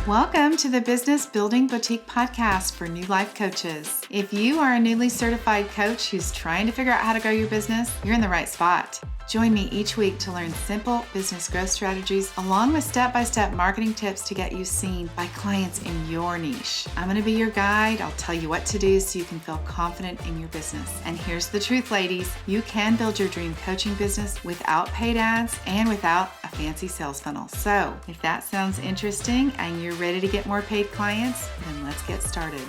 Welcome to the Business Building Boutique podcast for new life coaches. If you are a newly certified coach who's trying to figure out how to grow your business, you're in the right spot. Join me each week to learn simple business growth strategies along with step-by-step marketing tips to get you seen by clients in your niche. I'm going to be your guide. I'll tell you what to do so you can feel confident in your business. And here's the truth, ladies. You can build your dream coaching business without paid ads and without a fancy sales funnel. So if that sounds interesting and you're ready to get more paid clients, then let's get started.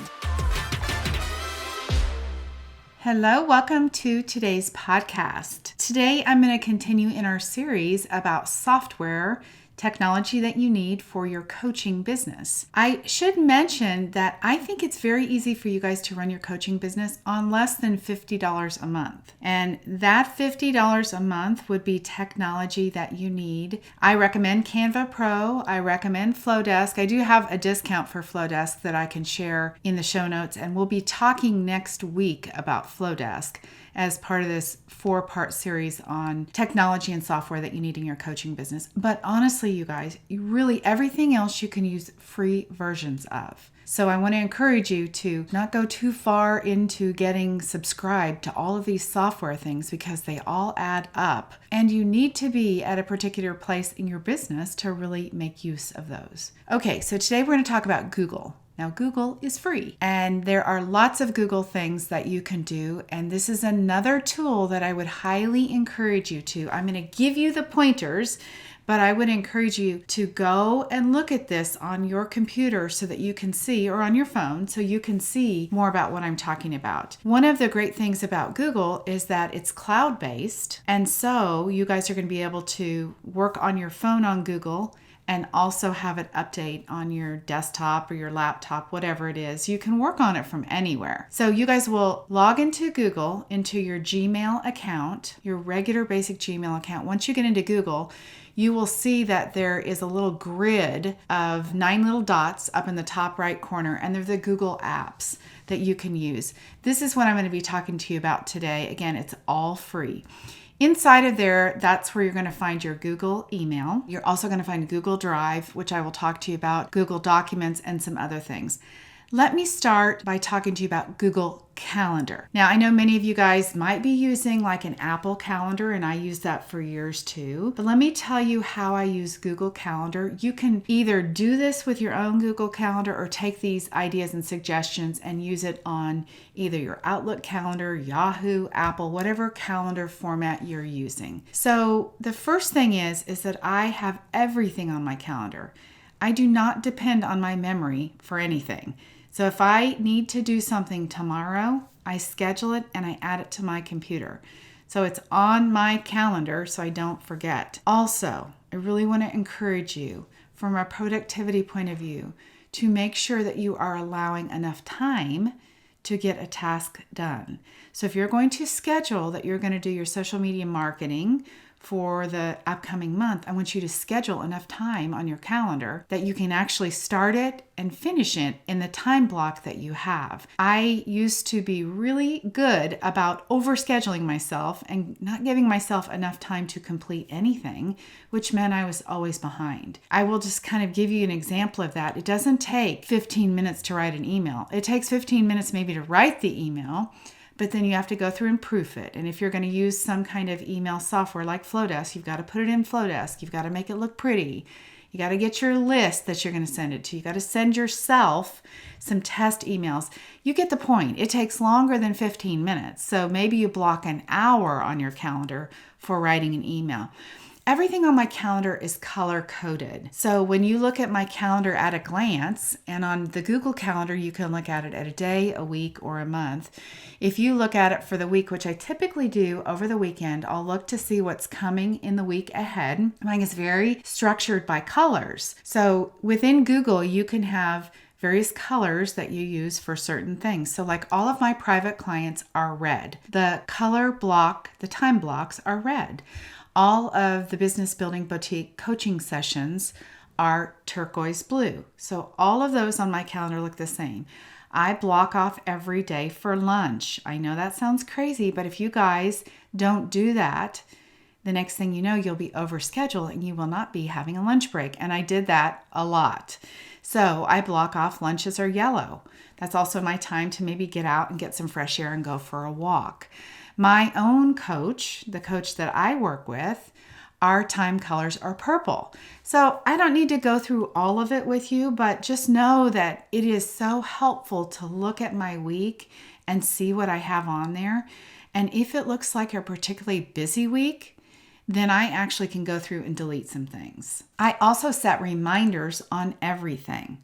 Hello, welcome to today's podcast. Today, I'm going to continue in our series about software technology that you need for your coaching business. I should mention that I think it's very easy for you guys to run your coaching business on less than $50 a month. And that $50 a month would be technology that you need. I recommend Canva Pro. I recommend Flowdesk. I do have a discount for Flowdesk that I can share in the show notes, and we'll be talking next week about Flowdesk as part of this 4-part series on technology and software that you need in your coaching business. But honestly, you guys, everything else you can use free versions of. So I want to encourage you to not go too far into getting subscribed to all of these software things because they all add up. And you need to be at a particular place in your business to really make use of those. Okay, so today we're going to talk about Google. Now, Google is free, and there are lots of Google things that you can do, and this is another tool that I would highly encourage you to. I'm going to give you the pointers, but I would encourage you to go and look at this on your computer so that you can see, or on your phone, so you can see more about what I'm talking about. One of the great things about Google is that it's cloud-based, and so you guys are going to be able to work on your phone on Google and also have it update on your desktop or your laptop, whatever it is. You can work on it from anywhere. So you guys will log into Google, into your Gmail account, your regular basic Gmail account. Once you get into Google, you will see that there is a little grid of 9 little dots up in the top right corner, and they're the Google apps that you can use. This is what I'm going to be talking to you about today. Again, it's all free. Inside of there, that's where you're going to find your Google email. You're also going to find Google Drive, which I will talk to you about, Google Documents, and some other things. Let me start by talking to you about Google Calendar. Now, I know many of you guys might be using like an Apple Calendar, and I used that for years too. But let me tell you how I use Google Calendar. You can either do this with your own Google Calendar or take these ideas and suggestions and use it on either your Outlook calendar, Yahoo, Apple, whatever calendar format you're using. So the first thing is that I have everything on my calendar. I do not depend on my memory for anything. So if I need to do something tomorrow, I schedule it and I add it to my computer. So it's on my calendar so I don't forget. Also, I really want to encourage you from a productivity point of view to make sure that you are allowing enough time to get a task done. So if you're going to schedule that you're going to do your social media marketing for the upcoming month, I want you to schedule enough time on your calendar that you can actually start it and finish it in the time block that you have. I used to be really good about overscheduling myself and not giving myself enough time to complete anything, which meant I was always behind. I will just kind of give you an example of that. It doesn't take 15 minutes to write an email. It takes 15 minutes maybe to write the email, but then you have to go through and proof it. And if you're going to use some kind of email software like Flowdesk, you've got to put it in Flowdesk. You've got to make it look pretty. You got to get your list that you're going to send it to. You got to send yourself some test emails. You get the point. It takes longer than 15 minutes. So maybe you block an hour on your calendar for writing an email. Everything on my calendar is color coded. So when you look at my calendar at a glance, and on the Google Calendar, you can look at it at a day, a week, or a month. If you look at it for the week, which I typically do over the weekend, I'll look to see what's coming in the week ahead. Mine is very structured by colors. So within Google, you can have various colors that you use for certain things. So like all of my private clients are red. The color block, the time blocks are red. All of the Business Building Boutique coaching sessions are turquoise blue. So all of those on my calendar look the same. I block off every day for lunch. I know that sounds crazy, but if you guys don't do that, the next thing you know, you'll be overscheduled and you will not be having a lunch break. And I did that a lot. So I block off lunches are yellow. That's also my time to maybe get out and get some fresh air and go for a walk. My own coach, the coach that I work with, our time colors are purple. So I don't need to go through all of it with you, but just know that it is so helpful to look at my week and see what I have on there. And if it looks like a particularly busy week, then I actually can go through and delete some things. I also set reminders on everything.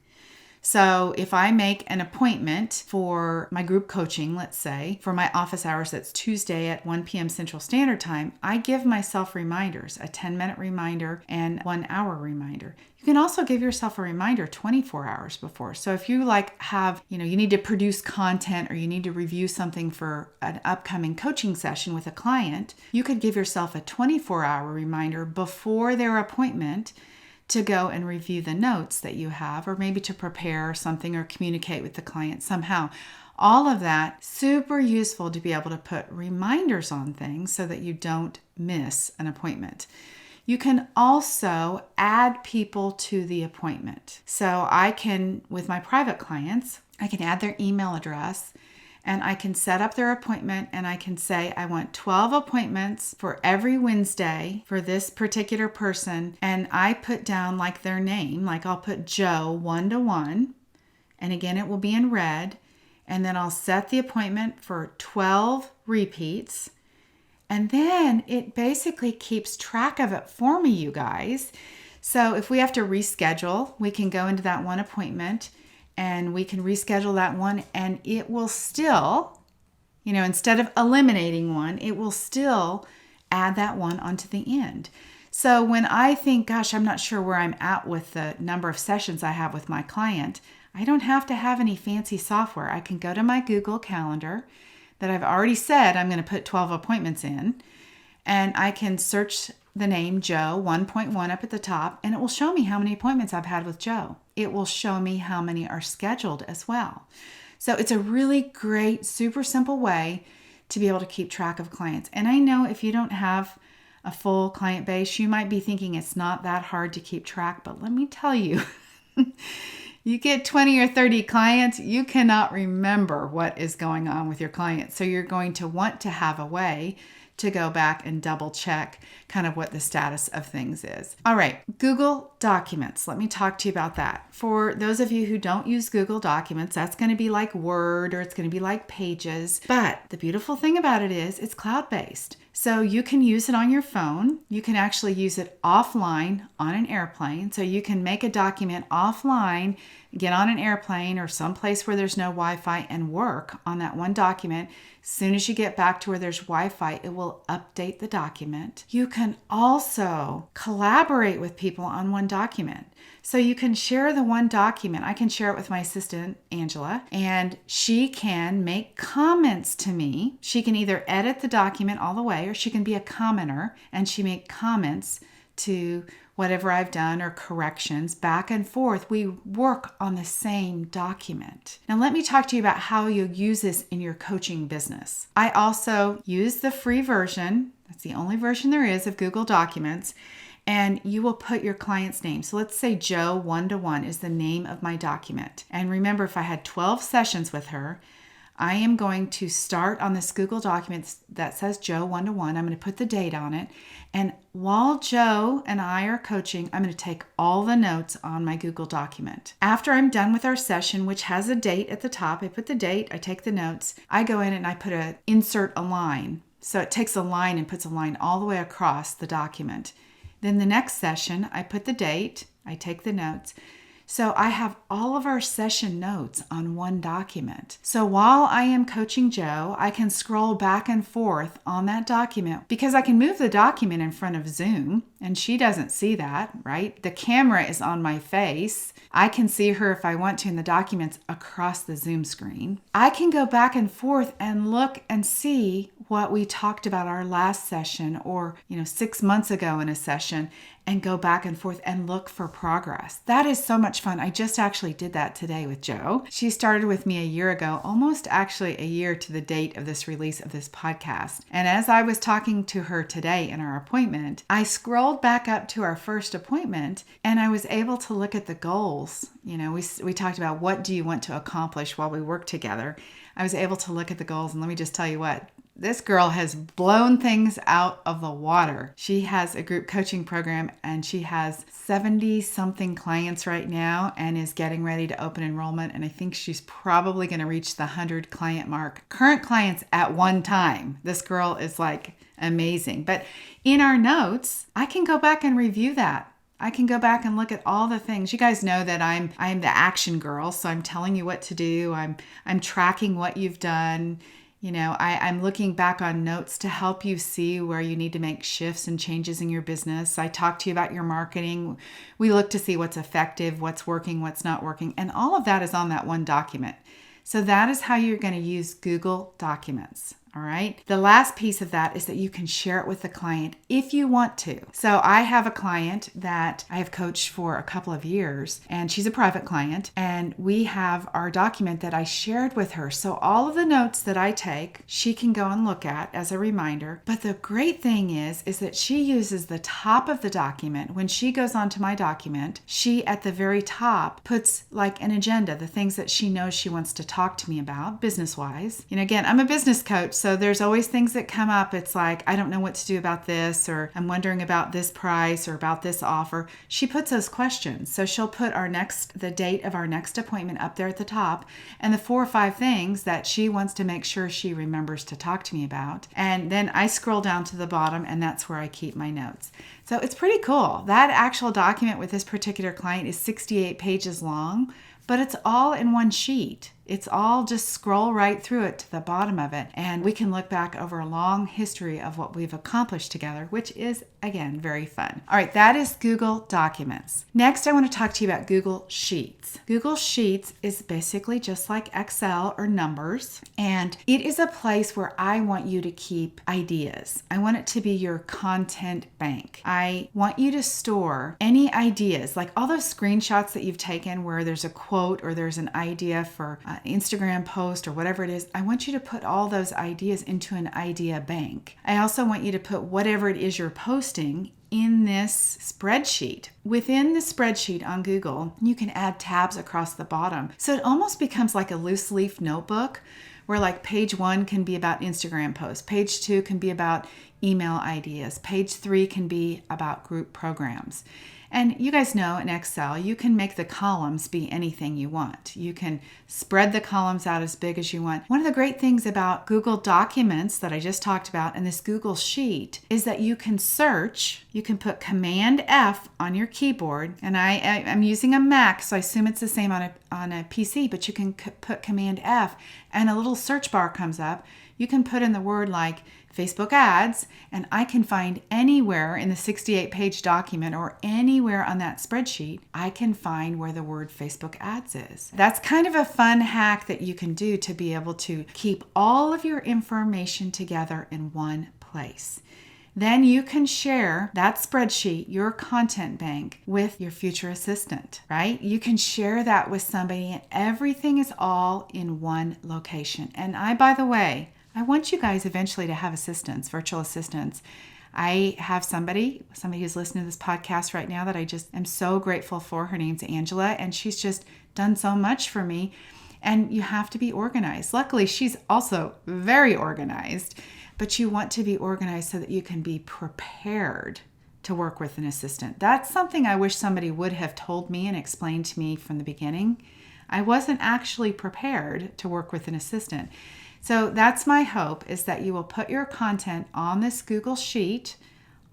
So if I make an appointment for my group coaching, let's say, for my office hours, that's Tuesday at 1 p.m. Central Standard Time, I give myself reminders, a 10-minute reminder and 1-hour reminder. You can also give yourself a reminder 24 hours before. So if you you need to produce content or you need to review something for an upcoming coaching session with a client, you could give yourself a 24-hour reminder before their appointment to go and review the notes that you have, or maybe to prepare something or communicate with the client somehow. All of that, super useful to be able to put reminders on things so that you don't miss an appointment. You can also add people to the appointment. So I can, with my private clients, I can add their email address and I can set up their appointment and I can say, I want 12 appointments for every Wednesday for this particular person. And I put down like their name, like I'll put Joe 1-to-1. And again, it will be in red. And then I'll set the appointment for 12 repeats. And then it basically keeps track of it for me, you guys. So if we have to reschedule, we can go into that one appointment and we can reschedule that one, and it will still, instead of eliminating one, it will still add that one onto the end. So when I think, gosh, I'm not sure where I'm at with the number of sessions I have with my client, I don't have to have any fancy software. I can go to my Google Calendar that I've already said I'm going to put 12 appointments in, and I can search the name Joe 1.1 up at the top, and it will show me how many appointments I've had with Joe. It will show me how many are scheduled as well. So it's a really great, super simple way to be able to keep track of clients. And I know if you don't have a full client base, you might be thinking it's not that hard to keep track, but let me tell you, you get 20 or 30 clients, you cannot remember what is going on with your clients. So you're going to want to have a way to go back and double check kind of what the status of things is. All right, Google Documents. Let me talk to you about that. For those of you who don't use Google Documents, that's going to be like Word or it's going to be like Pages. But the beautiful thing about it is it's cloud-based. So you can use it on your phone. You can actually use it offline on an airplane. So you can make a document offline, get on an airplane or someplace where there's no Wi-Fi and work on that one document. As soon as you get back to where there's Wi-Fi, it will update the document. You can also collaborate with people on one document. So you can share the one document. I can share it with my assistant, Angela, and she can make comments to me. She can either edit the document all the way or she can be a commenter and she make comments to whatever I've done or corrections back and forth. We work on the same document. Now let me talk to you about how you use this in your coaching business. I also use the free version. That's the only version there is of Google Documents. And you will put your client's name. So let's say Joe 1-to-1 is the name of my document. And remember, if I had 12 sessions with her, I am going to start on this Google document that says Joe 1-to-1. I'm going to put the date on it. And while Joe and I are coaching, I'm going to take all the notes on my Google document. After I'm done with our session, which has a date at the top, I put the date, I take the notes, I go in and I put insert a line. So it takes a line and puts a line all the way across the document. Then the next session, I put the date, I take the notes. So I have all of our session notes on one document. So while I am coaching Joe, I can scroll back and forth on that document because I can move the document in front of Zoom and she doesn't see that, right? The camera is on my face. I can see her if I want to in the documents across the Zoom screen. I can go back and forth and look and see what we talked about our last session or, 6 months ago in a session. and go back and forth and look for progress. That is so much fun. I just actually did that today with Jo. She started with me a year ago, almost actually a year to the date of this release of this podcast. And as I was talking to her today in our appointment, I scrolled back up to our first appointment and I was able to look at the goals. You know, we talked about what do you want to accomplish while we work together. I was able to look at the goals, and let me just tell you what, this girl has blown things out of the water. She has a group coaching program and she has 70 something clients right now and is getting ready to open enrollment. And I think she's probably going to reach the 100 client mark. Current clients at one time. This girl is like amazing. But in our notes, I can go back and review that. I can go back and look at all the things. You guys know that I'm the action girl, so I'm telling you what to do. I'm tracking what you've done. You know, I'm looking back on notes to help you see where you need to make shifts and changes in your business. I talk to you about your marketing. We look to see what's effective, what's working, what's not working, and all of that is on that one document. So that is how you're going to use Google Documents. All right. The last piece of that is that you can share it with the client if you want to. So I have a client that I have coached for a couple of years, and she's a private client, and we have our document that I shared with her. So all of the notes that I take, she can go and look at as a reminder. But the great thing is that she uses the top of the document. When she goes onto my document, she at the very top puts like an agenda, the things that she knows she wants to talk to me about business-wise. You know, again, I'm a business coach, so there's always things that come up. It's like, I don't know what to do about this, or I'm wondering about this price or about this offer. She puts those questions. So she'll put the date of our next appointment up there at the top and the 4 or 5 things that she wants to make sure she remembers to talk to me about. And then I scroll down to the bottom and that's where I keep my notes. So it's pretty cool. That actual document with this particular client is 68 pages long, but it's all in one sheet. It's all just scroll right through it to the bottom of it. And we can look back over a long history of what we've accomplished together, which is, again, very fun. All right, that is Google Documents. Next, I want to talk to you about Google Sheets. Google Sheets is basically just like Excel or numbers. And it is a place where I want you to keep ideas. I want it to be your content bank. I want you to store any ideas, like all those screenshots that you've taken where there's a quote or there's an idea for Instagram post or whatever it is. I want you to put all those ideas into an idea bank. I also want you to put whatever it is you're posting in this spreadsheet. Within the spreadsheet on Google, you can add tabs across the bottom. So it almost becomes like a loose leaf notebook where like page 1 can be about Instagram posts, page 2 can be about email ideas, page 3 can be about group programs. And you guys know in Excel, you can make the columns be anything you want. You can spread the columns out as big as you want. One of the great things about Google Documents that I just talked about and this Google Sheet is that you can search, you can put Command F on your keyboard, and I'm using a Mac, so I assume it's the same on a PC, but you can put Command F and a little search bar comes up. You can put in the word like Facebook ads, and I can find anywhere in the 68-page document or anywhere on that spreadsheet, I can find where the word Facebook ads is. That's kind of a fun hack that you can do to be able to keep all of your information together in one place. Then you can share that spreadsheet, your content bank, with your future assistant, right? You can share that with somebody and everything is all in one location. And by the way, I want you guys eventually to have assistants, virtual assistants. I have somebody who's listening to this podcast right now that I just am so grateful for. Her name's Angela, and she's just done so much for me. And you have to be organized. Luckily, she's also very organized, but you want to be organized so that you can be prepared to work with an assistant. That's something I wish somebody would have told me and explained to me from the beginning. I wasn't actually prepared to work with an assistant. So that's my hope, is that you will put your content on this Google Sheet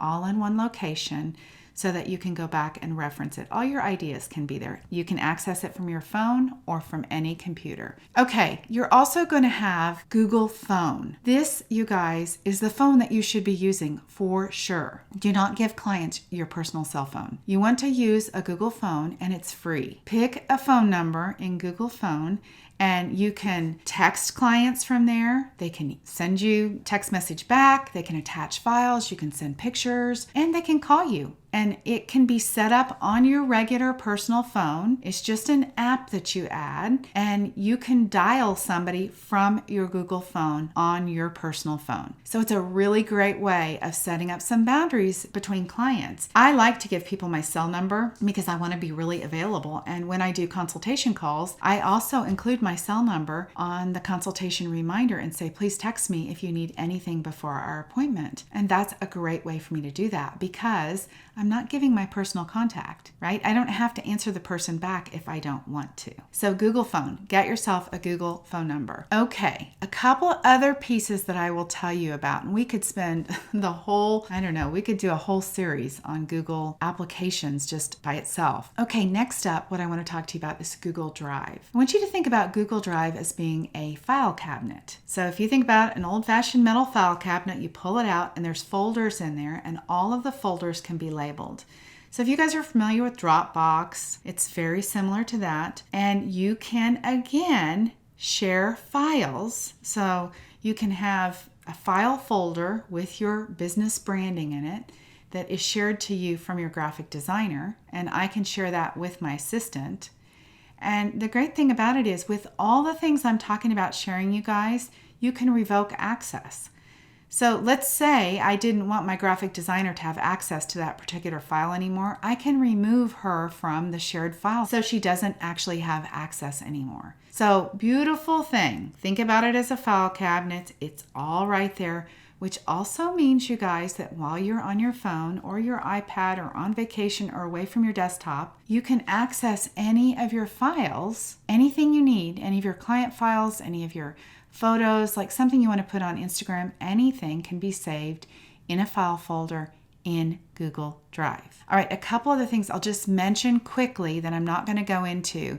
all in one location so that you can go back and reference it. All your ideas can be there. You can access it from your phone or from any computer. Okay, you're also going to have Google Phone. This, you guys, is the phone that you should be using for sure. Do not give clients your personal cell phone. You want to use a Google Phone and it's free. Pick a phone number in Google Phone And you can text clients from there. They can send you text message back. They can attach files. You can send pictures, and they can call you. And it can be set up on your regular personal phone. It's just an app that you add, and you can dial somebody from your Google phone on your personal phone. So it's a really great way of setting up some boundaries between clients. I like to give people my cell number because I want to be really available. And when I do consultation calls, I also include my cell number on the consultation reminder and say, please text me if you need anything before our appointment. And that's a great way for me to do that because I'm not giving my personal contact, right? I don't have to answer the person back if I don't want to. So Google phone, get yourself a Google phone number. Okay, a couple other pieces that I will tell you about, and we could spend we could do a whole series on Google applications just by itself. Okay, next up, what I want to talk to you about is Google Drive. I want you to think about Google Drive as being a file cabinet. So if you think about an old-fashioned metal file cabinet, you pull it out and there's folders in there, and all of the folders can be labeled. So if you guys are familiar with Dropbox, it's very similar to that. And you can, again, share files. So you can have a file folder with your business branding in it that is shared to you from your graphic designer. And I can share that with my assistant. And the great thing about it is with all the things I'm talking about sharing you guys, you can revoke access. So let's say I didn't want my graphic designer to have access to that particular file anymore. I can remove her from the shared file so she doesn't actually have access anymore. So beautiful thing. Think about it as a file cabinet. It's all right there, which also means, you guys, that while you're on your phone or your iPad or on vacation or away from your desktop, you can access any of your files, anything you need, any of your client files, any of your photos, like something you want to put on Instagram, anything can be saved in a file folder in Google Drive. All right, a couple other things I'll just mention quickly that I'm not going to go into.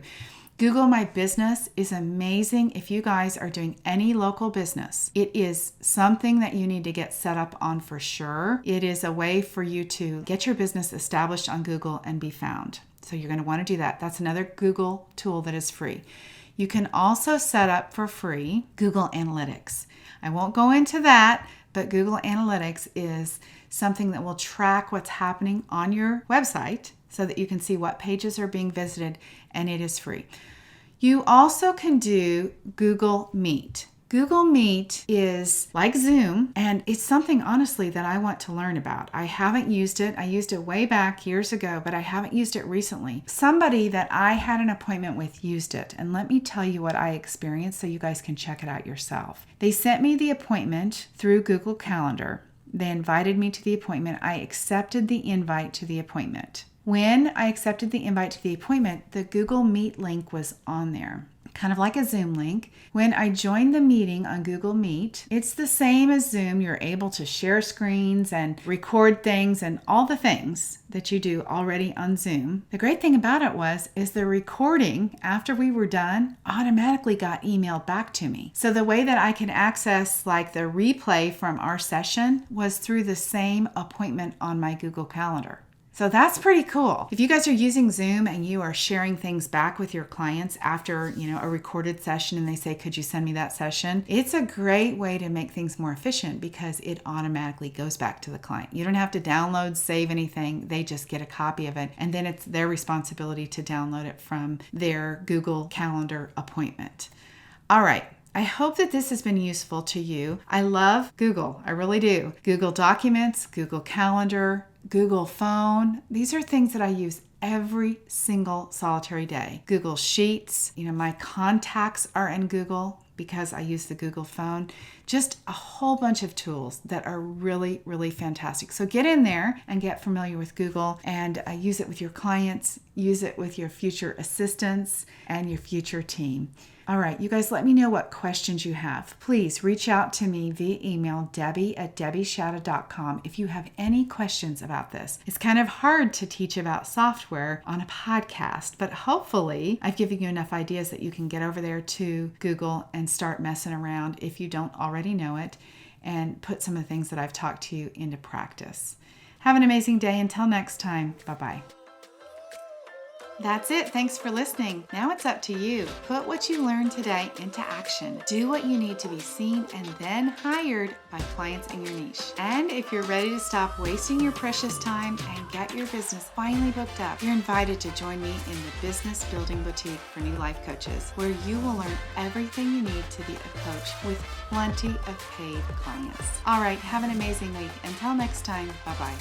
Google My Business is amazing if you guys are doing any local business. It is something that you need to get set up on for sure. It is a way for you to get your business established on Google and be found. So you're going to want to do that. That's another Google tool that is free. You can also set up for free Google Analytics. I won't go into that, but Google Analytics is something that will track what's happening on your website so that you can see what pages are being visited, and it is free. You also can do Google Meet. Google Meet is like Zoom, and it's something, honestly, that I want to learn about. I haven't used it. I used it way back years ago, but I haven't used it recently. Somebody that I had an appointment with used it, and let me tell you what I experienced so you guys can check it out yourself. They sent me the appointment through Google Calendar. They invited me to the appointment. I accepted the invite to the appointment. When I accepted the invite to the appointment, the Google Meet link was on there, kind of like a Zoom link. When I joined the meeting on Google Meet, it's the same as Zoom. You're able to share screens and record things and all the things that you do already on Zoom. The great thing about it is the recording, after we were done, automatically got emailed back to me. So the way that I can access like the replay from our session was through the same appointment on my Google Calendar. So that's pretty cool. If you guys are using Zoom and you are sharing things back with your clients after, a recorded session and they say, could you send me that session? It's a great way to make things more efficient because it automatically goes back to the client. You don't have to download, save anything. They just get a copy of it. And then it's their responsibility to download it from their Google Calendar appointment. All right. I hope that this has been useful to you. I love Google. I really do. Google Documents, Google Calendar, Google Phone. These are things that I use every single solitary day. Google Sheets. My contacts are in Google because I use the Google Phone. Just a whole bunch of tools that are really, really fantastic. So get in there and get familiar with Google and use it with your clients, use it with your future assistants and your future team. All right, you guys, let me know what questions you have. Please reach out to me via email, debbie@debbieshatta.com, if you have any questions about this. It's kind of hard to teach about software on a podcast, but hopefully I've given you enough ideas that you can get over there to Google and start messing around if you don't already know it and put some of the things that I've talked to you into practice. Have an amazing day. Until next time, bye-bye. That's it. Thanks for listening. Now it's up to you. Put what you learned today into action. Do what you need to be seen and then hired by clients in your niche. And if you're ready to stop wasting your precious time and get your business finally booked up, you're invited to join me in the Business Building Boutique for New Life Coaches, where you will learn everything you need to be a coach with plenty of paid clients. All right, have an amazing week. Until next time, bye-bye.